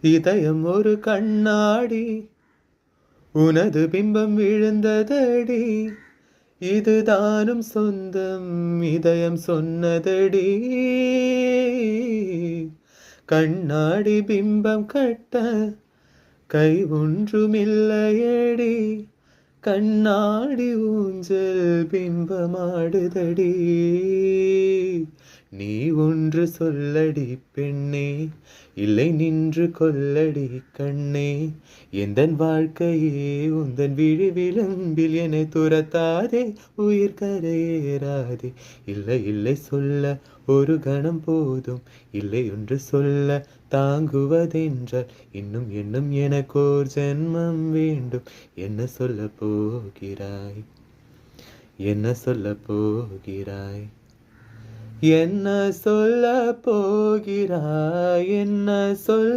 இதயம் ஒரு கண்ணாடி, உனது பிம்பம் விழுந்ததடி. இதுதானும் சொந்தம், இதயம் சொன்னதடி. கண்ணாடி பிம்பம் கட்ட கை ஒன்றுமில்லையடி. கண்ணாடி ஊஞ்சல் பிம்பமாடுதடி. நீ ஒன்று சொல்லடி பெண்ணே, இல்லை நின்று கொல்லடி கண்ணே. எந்தன் வாழ்க்கையே உந்தன் விழி விளம்பில் என்னை துரத்தாதே, உயிர் கரையேறாதே. இல்லை இல்லை சொல்ல ஒரு கணம் போதும், இல்லை ஒன்று சொல்ல தாங்குவதென்றால் இன்னும் இன்னும் எனக்கோர் ஜென்மம் வேண்டும். என்ன சொல்ல போகிறாய், என்ன சொல்ல போகிறாய், என்ன சொல்ல போகிறாய், என்ன சொல்